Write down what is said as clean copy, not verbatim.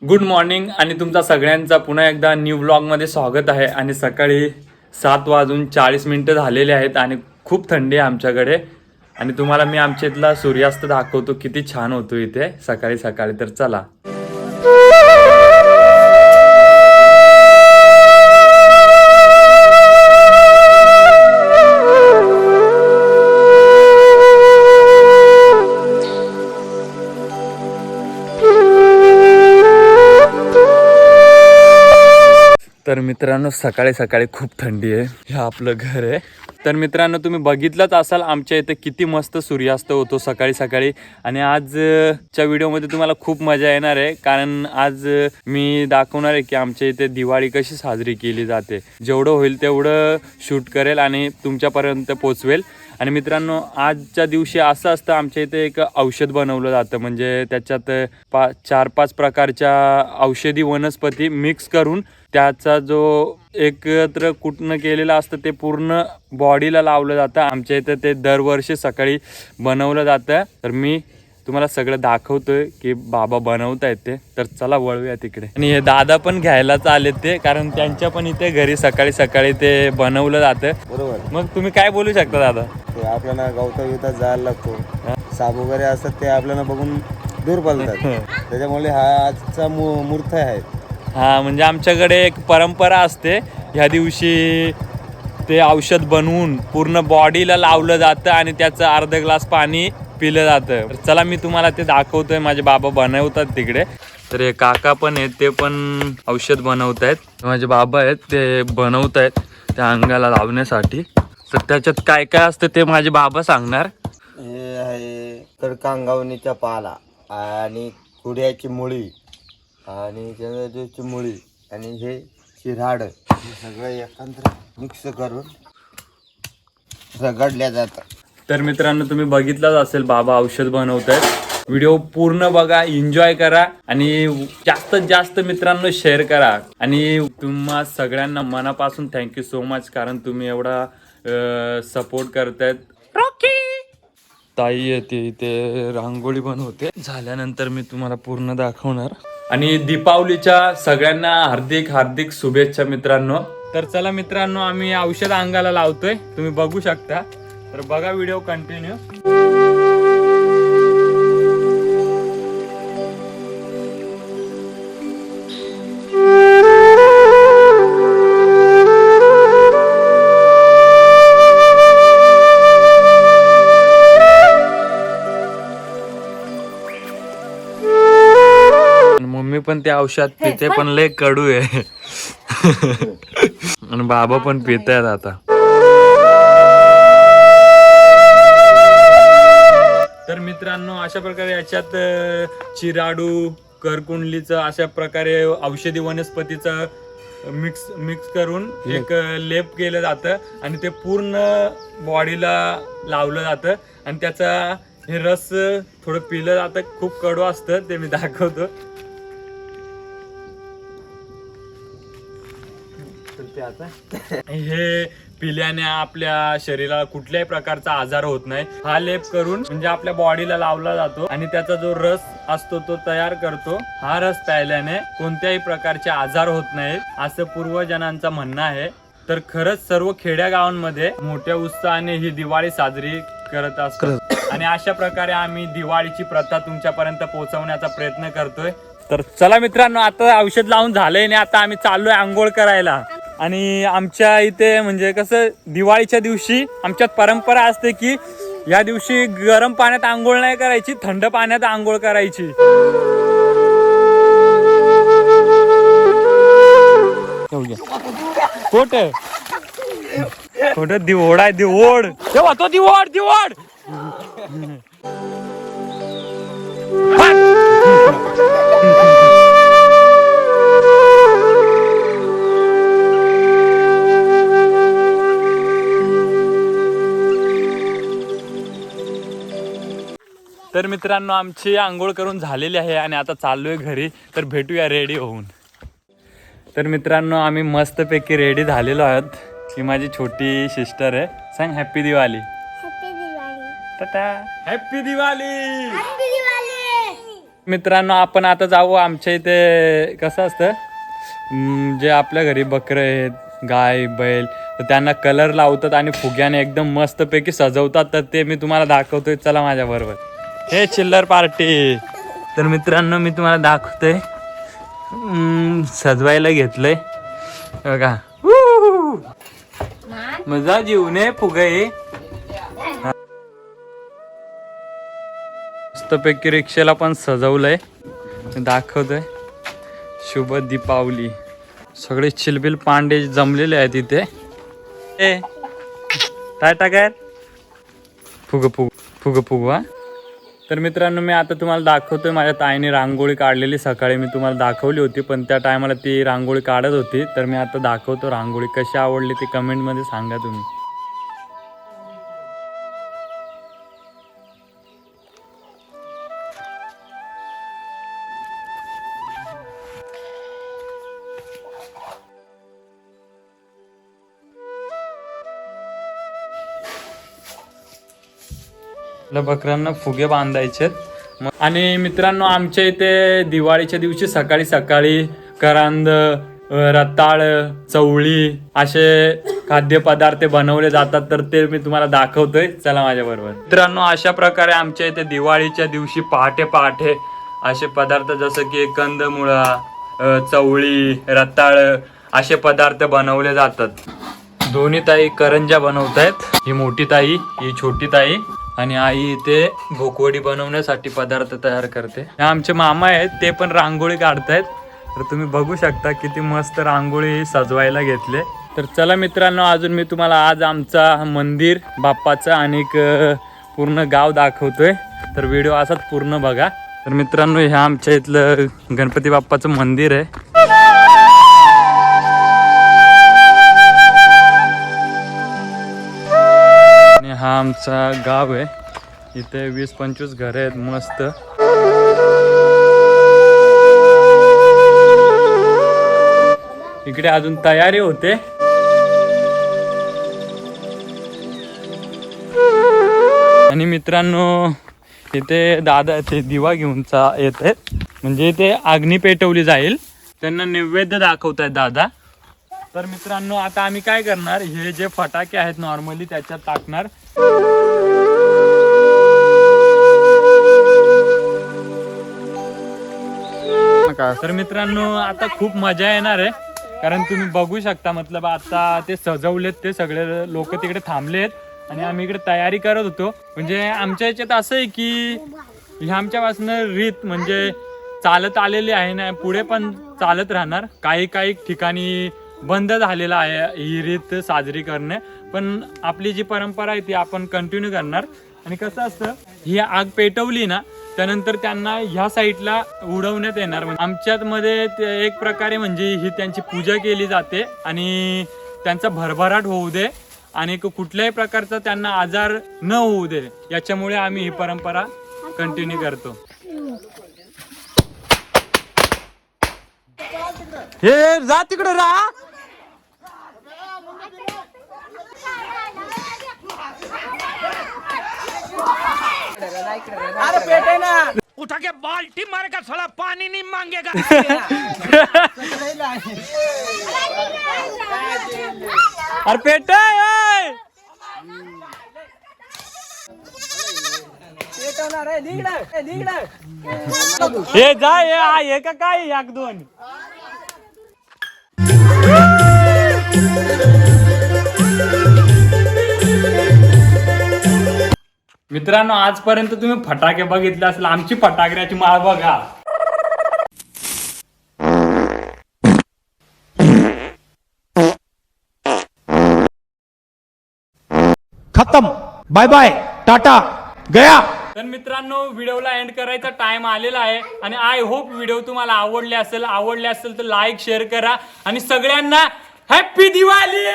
Good morning आणि तुमचा सगळ्यांचा पुन्हा एकदा न्यू व्लॉगमध्ये स्वागत आहे. आणि सकाळी 7:40 झालेले आहेत आणि खूप थंडी आहे आमच्याकडे. आणि तुम्हाला मी आमच्या इथला सूर्यास्त दाखवतो किती छान होतो इथे सकाळी सकाळी. तर चला. तर मित्रांनो सकाळी सकाळी खूप थंडी आहे. हे आपलं घर आहे. तर मित्रांनो तुम्ही बघितलंच असाल आमच्या इथे किती मस्त सूर्यास्त होतो सकाळी सकाळी. आणि आजच्या व्हिडिओमध्ये तुम्हाला खूप मजा येणार आहे, कारण आज मी दाखवणार आहे की आमच्या इथे दिवाळी कशी साजरी केली जाते. जेवढं होईल तेवढं शूट करेल आणि तुमच्यापर्यंत पोचवेल. आणि मित्रांनो आजच्या दिवशी असं असतं, आमच्या इथे एक औषध बनवलं जातं, म्हणजे त्याच्यात 4-5 प्रकारच्या औषधी वनस्पती मिक्स करून त्याचा जो एकत्र कुटणं केलेलं असतं ते पूर्ण बॉडीला लावलं जातं. आमच्या इथं ते दरवर्षी सकाळी बनवलं जातं. तर मी तुम्हाला सगळं दाखवतोय की बाबा बनवतायत ते. तर चला वळूया तिकडे. आणि हे दादा पण घ्यायलाच आले ते, कारण त्यांच्या पण इथे घरी सकाळी सकाळी ते बनवलं जातं. बरोबर. मग तुम्ही काय बोलू शकता दादा? ते आपल्याला गवता जायला लागतो, साप वगैरे असतात ते आपल्याला बघून दूर पळतात. त्याच्यामुळे हा आजचा मूर्त आहे. हा, म्हणजे आमच्याकडे एक परंपरा असते, ह्या दिवशी ते औषध बनवून पूर्ण बॉडीला लावलं जातं आणि त्याचं अर्धा ग्लास पाणी पिलं जातं. तर चला मी तुम्हाला ते दाखवतोय. माझे बाबा बनवतात तिकडे. तर हे काका पण आहेत, ते पण औषध बनवत आहेत. माझे बाबा आहेत ते बनवत आहेत त्या अंगाला लावण्यासाठी. तर त्याच्यात काय काय असतं ते माझे बाबा सांगणार. हे आहे कडकांगावणीचा पाला आणि कुड्याची मुळी आणि चंद्रदेवची मुळी आणि हे चिराड, हे सगळं एकत्र मिक्स करून रगडल्या जातं. तर मित्रांनो तुम्ही बघितलंच असेल बाबा औषध बनवत आहेत. व्हिडिओ पूर्ण बघा, एन्जॉय करा आणि जास्तीत जास्त मित्रांनो शेअर करा. आणि तुम्हा सगळ्यांना मनापासून थँक्यू सो मच, कारण तुम्ही एवढा सपोर्ट करतायत. ताई येते इथे रांगोळी बनवते. झाल्यानंतर मी तुम्हाला पूर्ण दाखवणार. आणि दीपावलीच्या सगळ्यांना हार्दिक हार्दिक शुभेच्छा मित्रांनो. तर चला मित्रांनो, आम्ही औषध अंगाला लावतोय, तुम्ही बघू शकता. तर बघा व्हिडिओ कंटिन्यू. मम्मी पण ते औषध पिते, पण लय कडू आहे. आणि बाबा पण पितायत आता. तर मित्रांनो अशा प्रकारे याच्यात चिराडू, करकुंडलीचं अशा प्रकारे औषधी वनस्पतीचं मिक्स करून एक लेप केलं जातं आणि ते पूर्ण बॉडीला लावलं जातं. आणि त्याचा हे रस थोडं पिलं जातं. खूप कडू असतं, ते मी दाखवतो. हे पिल्याने आपल्या शरीराला कुठल्याही प्रकारचा आजार होत नाही. हा लेप करून म्हणजे आपल्या बॉडीला लावला जातो आणि त्याचा जो रस असतो तो तयार करतो. हा रस प्यायल्याने कोणत्याही प्रकारचे आजार होत नाहीत, असं पूर्वजनांचं म्हणणं आहे. तर खरंच सर्व खेड्या गावांमध्ये मोठ्या उत्साहाने ही दिवाळी साजरी करत असतो. आणि अशा प्रकारे आम्ही दिवाळीची प्रथा तुमच्यापर्यंत पोहोचवण्याचा प्रयत्न करतोय. तर चला मित्रांनो, आता औषध लावून झालंय आणि आता आम्ही चाललोय आंघोळ करायला. आणि आमच्या इथे म्हणजे कसं दिवाळीच्या दिवशी आमच्यात परंपरा असते की या दिवशी गरम पाण्यात आंघोळ नाही करायची, थंड पाण्यात आंघोळ करायची. खोट दिवोड आहे, दिवोड तेव्हा तो दिवोड दिवोड. तर मित्रांनो आमची आंघोळ करून झालेली आहे आणि आता चाललोय घरी. तर भेटूया रेडी होऊन. तर मित्रांनो आम्ही मस्तपैकी रेडी झालेलो आहोत ही माझी छोटी सिस्टर आहे. सांग हॅपी दिवाळी. टाटा. हॅपी दिवाळी. मित्रांनो आपण आता जाऊ आमच्या इथे कसं असतं जे आपल्या घरी बकरं आहेत गाय बैल तर त्यांना कलर लावतात आणि फुग्याने एकदम मस्तपैकी सजवतात तर ते मी तुम्हाला दाखवतोय. चला माझ्या बरोबर. हे चिल्लर पार्टी. तर मित्रांनो मी तुम्हाला दाखवतोय सजवायला घेतलंय बघा. मजा जीवने फुगे मस्तपैकी रिक्षेला पण सजवलंय दाखवतोय. शुभ दीपावली. सगळे चिलबिल पांडे जमलेले आहेत इथे. ए काय टाकाय फुग फुग फुग फुग वा. तर मित्रांनो मी आता तुम्हाला दाखवतोय माझ्या ताईने रांगोळी काढलेली. सकाळी मी तुम्हाला दाखवली होती पण त्या टायमाला ती रांगोळी काढत होती. तर मी आता दाखवतो रांगोळी कशी आवडली ती कमेंटमध्ये सांगा तुम्ही. बकऱ्यांना फुगे बांधायचे. आणि मित्रांनो आमच्या इथे दिवाळीच्या दिवशी सकाळी सकाळी करांद रताळ चवळी असे खाद्यपदार्थ बनवले जातात तर ते मी तुम्हाला दाखवतोय. चला माझ्या बरोबर. मित्रांनो अशा प्रकारे आमच्या इथे दिवाळीच्या दिवशी पहाटे पहाटे असे पदार्थ जसं की कंदमुळा चवळी रताळ असे पदार्थ बनवले जातात. दोन्ही ताई करंजा बनवतायत. ही मोठी ताई ही छोटी ताई आणि आई इथे भोकवडी बनवण्यासाठी पदार्थ तयार करते. आमचे मामा आहेत ते पण रांगोळी काढतायत. तर तुम्ही बघू शकता किती मस्त रांगोळी सजवायला घेतले. तर चला मित्रांनो अजून मी तुम्हाला आज आमचा मंदिर बाप्पाचं आणि पूर्ण गाव दाखवतोय. तर व्हिडिओ असाच पूर्ण बघा. तर मित्रांनो हे आमच्या इथलं गणपती बाप्पाचं मंदिर आहे. आणि हा आमचा गाव आहे. इथे 20-25 घरे आहेत मस्त. इकडे अजून तयारी होते. आणि मित्रांनो इथे दादा ते दिवा घेऊन येत आहेत म्हणजे इथे अग्नी पेटवली जाईल. त्यांना नैवेद्य दाखवतायत दादा. तर मित्रांनो आता आम्ही काय करणार हे जे फटाके आहेत नॉर्मली त्याच्यात टाकणार. तर मित्रांनो आता खूप मजा येणार आहे कारण तुम्ही बघू शकता मतलब आता ते सजवलेत ते सगळे लोक तिकडे थांबलेत आणि आम्ही इकडे तयारी करत होतो. म्हणजे आमच्या याच्यात असं आहे की ह्या आमच्यापासून रीत म्हणजे चालत आलेली आहे ना पुढे पण चालत राहणार. काही काही ठिकाणी बंद झालेला आहे ही रीत साजरी करणे पण आपली जी परंपरा आहे ती आपण कंटिन्यू करणार. आणि कसं असतं ही आग पेटवली ना त्यानंतर त्यांना ह्या साईडला उडवण्यात येणार. आमच्यात मध्ये एक प्रकारे म्हणजे ही त्यांची पूजा केली जाते आणि त्यांचा भरभराट होऊ दे आणि कुठल्याही प्रकारचा त्यांना आजार न होऊ दे याच्यामुळे आम्ही ही परंपरा कंटिन्यू करतो. हे जा तिकडे राहा. अरे पेटे ना उठा के बाल्टी मारेगा साला पानी नहीं मांगेगा. अरे पेट पेटवणार आहे. दिगड हे जा हे का काय एक दोन. मित्रांनो आजपर्यंत तुम्ही फटाके बघितले असेल आमची फटाकड्याची माळ बघा. खत्म बाय बाय टाटा गया. तर मित्रांनो व्हिडिओला एंड करायचा टाइम आलेला आहे आणि आय होप व्हिडिओ तुम्हाला आवडले असेल तर लाईक शेअर करा आणि सगळ्यांना हॅपी दिवाळी.